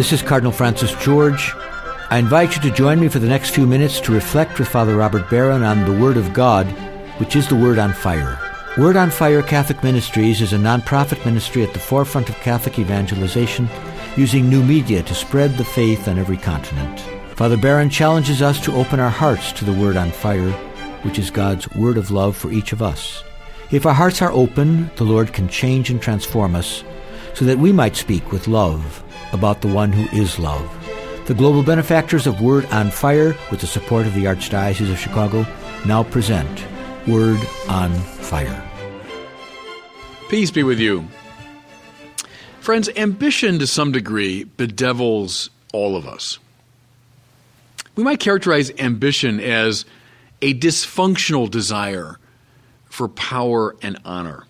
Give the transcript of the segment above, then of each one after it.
This is Cardinal Francis George. I invite you to join me for the next few minutes to reflect with Father Robert Barron on the Word of God, which is the Word on Fire. Word on Fire Catholic Ministries is a non-profit ministry at the forefront of Catholic evangelization, using new media to spread the faith on every continent. Father Barron challenges us to open our hearts to the Word on Fire, which is God's word of love for each of us. If our hearts are open, the Lord can change and transform us so that we might speak with love about the one who is love. The global benefactors of Word on Fire, with the support of the Archdiocese of Chicago, now present Word on Fire. Peace be with you. Friends, ambition to some degree bedevils all of us. We might characterize ambition as a dysfunctional desire for power and honor.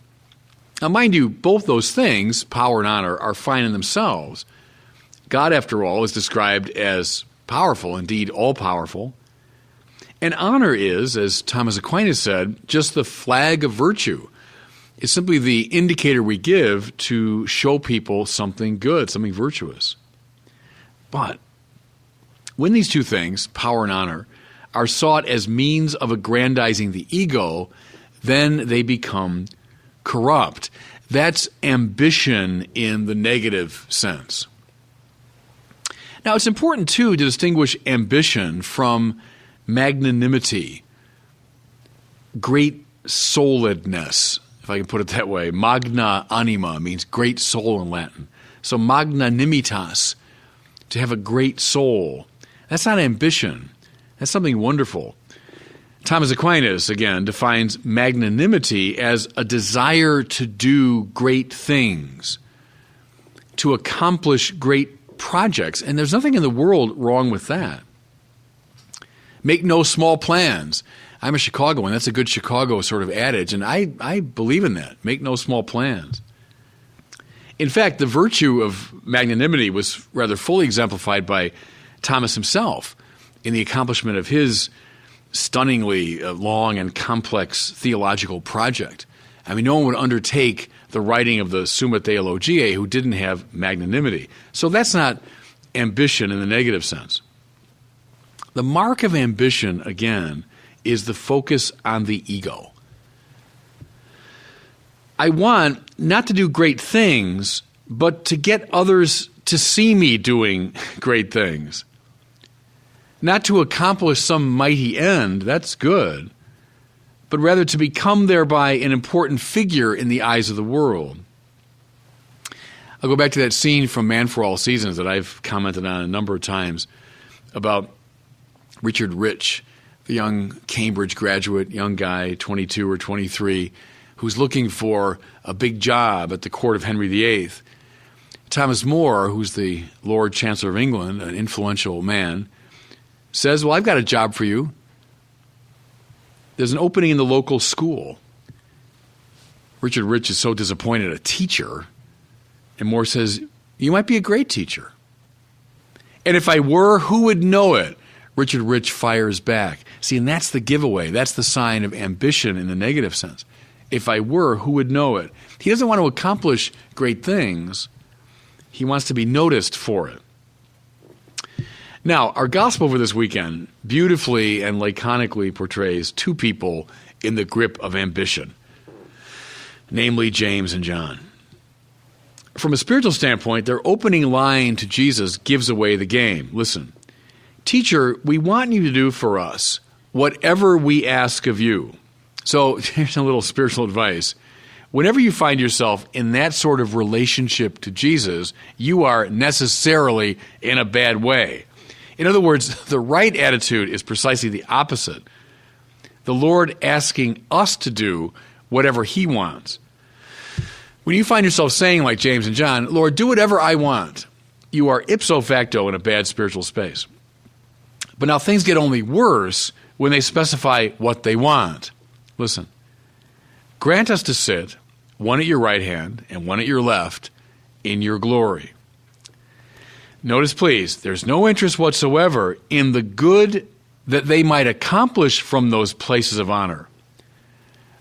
Now, mind you, both those things, power and honor, are fine in themselves. God, after all, is described as powerful, indeed all-powerful. And honor is, as Thomas Aquinas said, just the flag of virtue. It's simply the indicator we give to show people something good, something virtuous. But when these two things, power and honor, are sought as means of aggrandizing the ego, then they become corrupt. That's ambition in the negative sense. Now, it's important, too, to distinguish ambition from magnanimity, great souledness, if I can put it that way. Magna anima means great soul in Latin. So magnanimitas, to have a great soul, that's not ambition. That's something wonderful. Thomas Aquinas, again, defines magnanimity as a desire to do great things, to accomplish great projects, and there's nothing in the world wrong with that. Make no small plans. I'm a Chicagoan. That's a good Chicago sort of adage, and I believe in that. Make no small plans. In fact, the virtue of magnanimity was rather fully exemplified by Thomas himself in the accomplishment of his stunningly long and complex theological project. I mean, no one would undertake the writing of the Summa Theologiae who didn't have magnanimity. So that's not ambition in the negative sense. The mark of ambition, again, is the focus on the ego. I want not to do great things, but to get others to see me doing great things. Not to accomplish some mighty end, that's good, but rather to become thereby an important figure in the eyes of the world. I'll go back to that scene from Man for All Seasons that I've commented on a number of times about Richard Rich, the young Cambridge graduate, young guy, 22 or 23, who's looking for a big job at the court of Henry VIII. Thomas More, who's the Lord Chancellor of England, an influential man, says, well, I've got a job for you. There's an opening in the local school. Richard Rich is so disappointed, a teacher. And Moore says, you might be a great teacher. And if I were, who would know it? Richard Rich fires back. See, and that's the giveaway. That's the sign of ambition in the negative sense. If I were, who would know it? He doesn't want to accomplish great things. He wants to be noticed for it. Now, our gospel for this weekend beautifully and laconically portrays two people in the grip of ambition, namely James and John. From a spiritual standpoint, their opening line to Jesus gives away the game. Listen, teacher, we want you to do for us whatever we ask of you. So here's a little spiritual advice. Whenever you find yourself in that sort of relationship to Jesus, you are necessarily in a bad way. In other words, the right attitude is precisely the opposite. The Lord asking us to do whatever He wants. When you find yourself saying, like James and John, Lord, do whatever I want, you are ipso facto in a bad spiritual space. But now things get only worse when they specify what they want. Listen, grant us to sit, one at your right hand and one at your left, in your glory. Notice, please, there's no interest whatsoever in the good that they might accomplish from those places of honor.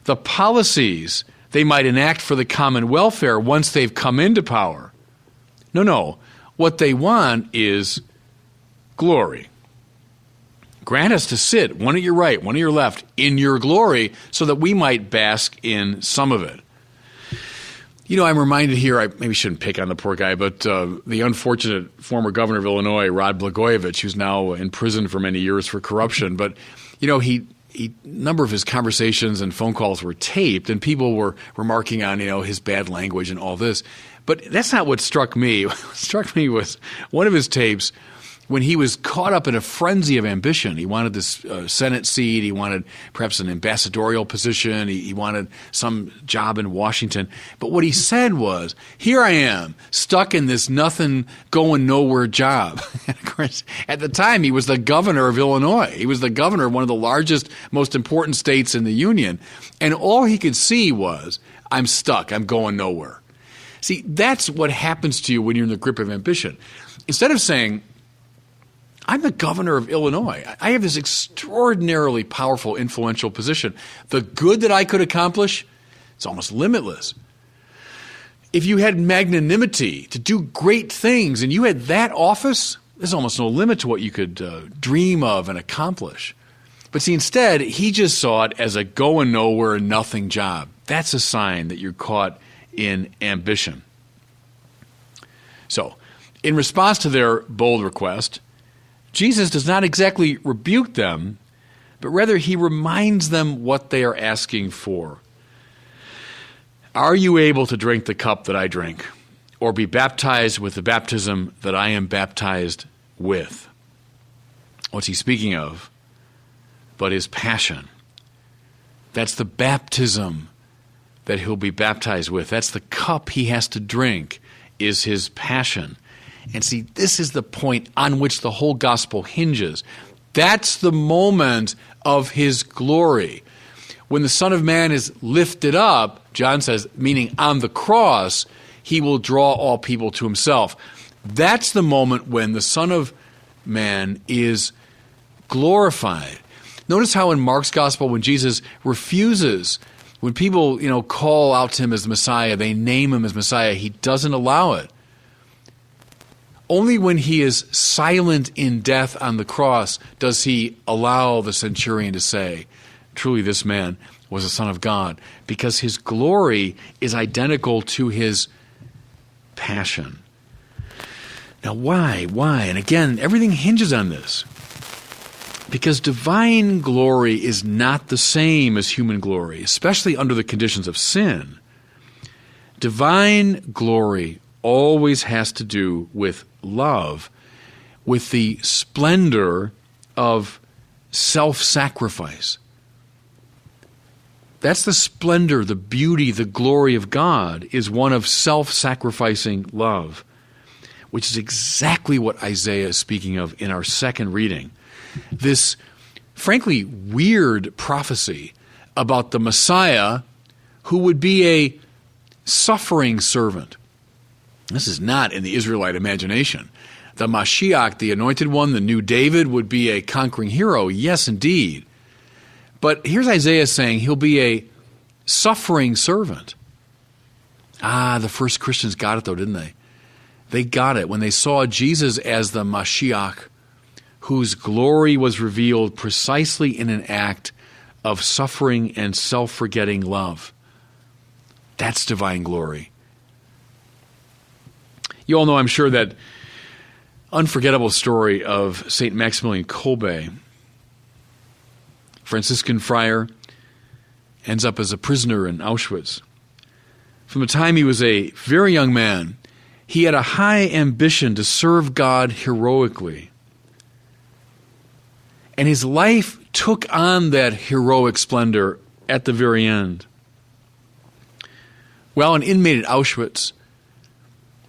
The policies they might enact for the common welfare once they've come into power. No. What they want is glory. Grant us to sit, one at your right, one at your left, in your glory, so that we might bask in some of it. You know, I'm reminded here, I maybe shouldn't pick on the poor guy, but the unfortunate former governor of Illinois, Rod Blagojevich, who's now in prison for many years for corruption. But, you know, a number of his conversations and phone calls were taped, and people were remarking on, you know, his bad language and all this. But that's not what struck me. What struck me was one of his tapes when he was caught up in a frenzy of ambition. He wanted this Senate seat. He wanted perhaps an ambassadorial position. He wanted some job in Washington. But what he said was, here I am, stuck in this nothing, going nowhere job. And of course, at the time, he was the governor of Illinois. He was the governor of one of the largest, most important states in the Union. And all he could see was, I'm stuck. I'm going nowhere. See, that's what happens to you when you're in the grip of ambition. Instead of saying, I'm the governor of Illinois. I have this extraordinarily powerful, influential position. The good that I could accomplish, it's almost limitless. If you had magnanimity to do great things and you had that office, there's almost no limit to what you could dream of and accomplish. But see, instead, he just saw it as a going nowhere, nothing job. That's a sign that you're caught in ambition. So, in response to their bold request, Jesus does not exactly rebuke them, but rather he reminds them what they are asking for. Are you able to drink the cup that I drink, or be baptized with the baptism that I am baptized with? What's he speaking of? But his passion. That's the baptism that he'll be baptized with. That's the cup he has to drink, is his passion. And see, this is the point on which the whole gospel hinges. That's the moment of his glory. When the Son of Man is lifted up, John says, meaning on the cross, he will draw all people to himself. That's the moment when the Son of Man is glorified. Notice how in Mark's gospel, when Jesus refuses, when people, call out to him as the Messiah, they name him as Messiah, he doesn't allow it. Only when he is silent in death on the cross does he allow the centurion to say, truly this man was the Son of God, because his glory is identical to his passion. Now why? And again, everything hinges on this. Because divine glory is not the same as human glory, especially under the conditions of sin. Divine glory always has to do with love, with the splendor of self-sacrifice. That's the splendor, the beauty, the glory of God is one of self-sacrificing love, which is exactly what Isaiah is speaking of in our second reading. This, frankly, weird prophecy about the Messiah who would be a suffering servant. This is not in the Israelite imagination. The Mashiach, the anointed one, the new David, would be a conquering hero. Yes, indeed. But here's Isaiah saying he'll be a suffering servant. The first Christians got it, though, didn't they? They got it when they saw Jesus as the Mashiach, whose glory was revealed precisely in an act of suffering and self-forgetting love. That's divine glory. You all know, I'm sure, that unforgettable story of St. Maximilian Kolbe. Franciscan friar, ends up as a prisoner in Auschwitz. From the time he was a very young man, he had a high ambition to serve God heroically. And his life took on that heroic splendor at the very end. While an inmate at Auschwitz,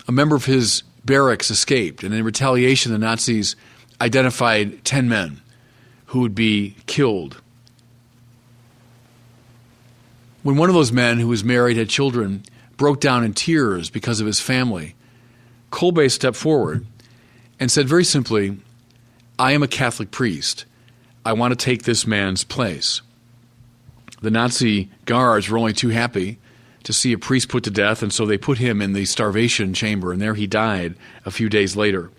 a member of his barracks escaped, and in retaliation, the Nazis identified 10 men who would be killed. When one of those men, who was married, had children, broke down in tears because of his family, Kolbe stepped forward and said very simply, I am a Catholic priest. I want to take this man's place. The Nazi guards were only too happy to see a priest put to death, and so they put him in the starvation chamber, and there he died a few days later.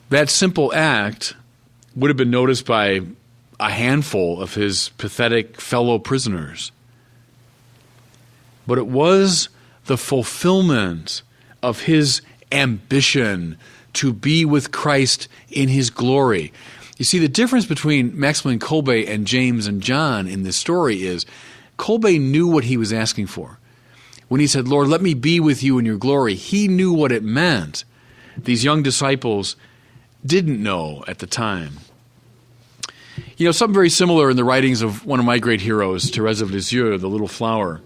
That simple act would have been noticed by a handful of his pathetic fellow prisoners. But it was the fulfillment of his ambition to be with Christ in his glory. You see, the difference between Maximilian Kolbe and James and John in this story is Kolbe knew what he was asking for. When he said, Lord, let me be with you in your glory, he knew what it meant. These young disciples didn't know at the time. You know, something very similar in the writings of one of my great heroes, Thérèse of Lisieux, the Little Flower.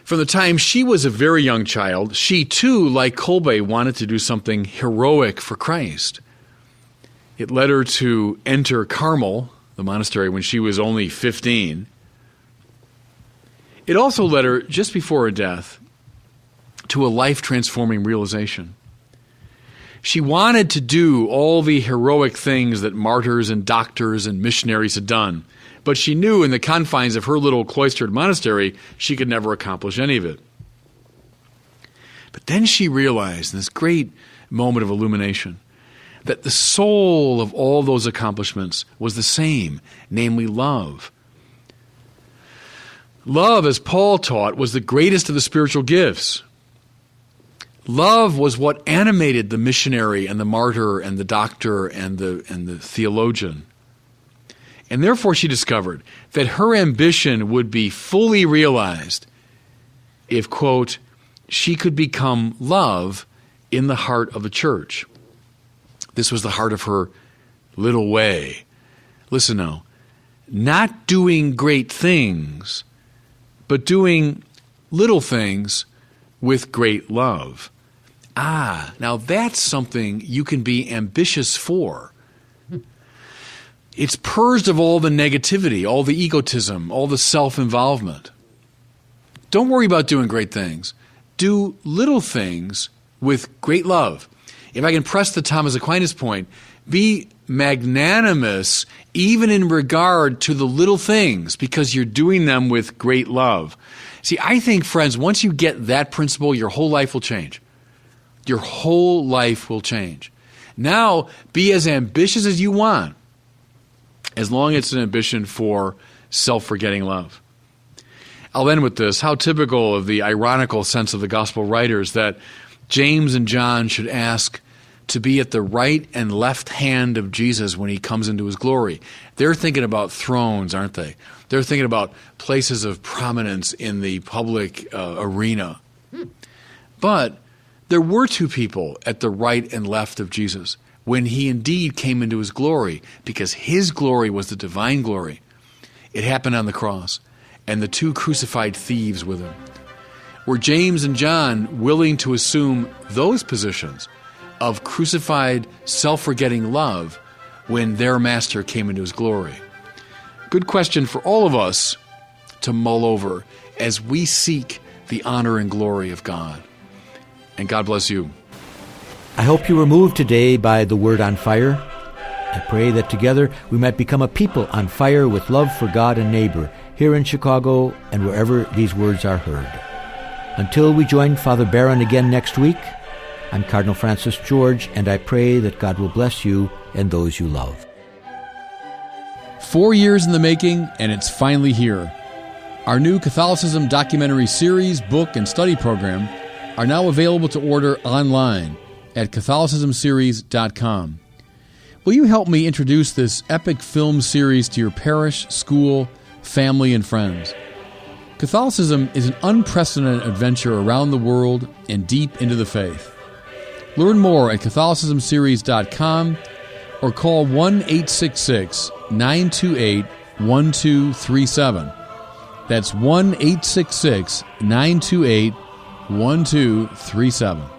From the time she was a very young child, she too, like Kolbe, wanted to do something heroic for Christ. It led her to enter Carmel, the monastery, when she was only 15. It also led her, just before her death, to a life-transforming realization. She wanted to do all the heroic things that martyrs and doctors and missionaries had done, but she knew in the confines of her little cloistered monastery she could never accomplish any of it. But then she realized, in this great moment of illumination, that the soul of all those accomplishments was the same, namely love. Love, as Paul taught, was the greatest of the spiritual gifts. Love was what animated the missionary and the martyr and the doctor and the theologian. And therefore she discovered that her ambition would be fully realized if, quote, she could become love in the heart of the church. This was the heart of her little way. Listen now, not doing great things, but doing little things with great love. Now that's something you can be ambitious for. It's purged of all the negativity, all the egotism, all the self-involvement. Don't worry about doing great things. Do little things with great love. If I can press the Thomas Aquinas point, be magnanimous even in regard to the little things because you're doing them with great love. See, I think, friends, once you get that principle, your whole life will change. Your whole life will change. Now, be as ambitious as you want, as long as it's an ambition for self-forgetting love. I'll end with this. How typical of the ironical sense of the gospel writers that James and John should ask to be at the right and left hand of Jesus when he comes into his glory. They're thinking about thrones, aren't they? They're thinking about places of prominence in the public arena. But there were two people at the right and left of Jesus when he indeed came into his glory, because his glory was the divine glory. It happened on the cross, and the two crucified thieves with him. Were James and John willing to assume those positions of crucified, self-forgetting love when their master came into his glory? Good question for all of us to mull over as we seek the honor and glory of God. And God bless you. I hope you were moved today by the Word on Fire. I pray that together we might become a people on fire with love for God and neighbor here in Chicago and wherever these words are heard. Until we join Father Barron again next week, I'm Cardinal Francis George, and I pray that God will bless you and those you love. 4 years in the making, and it's finally here. Our new Catholicism documentary series, book, and study program are now available to order online at CatholicismSeries.com. Will you help me introduce this epic film series to your parish, school, family, and friends? Catholicism is an unprecedented adventure around the world and deep into the faith. Learn more at CatholicismSeries.com or call 1-866-928-1237. That's 1-866-928-1237.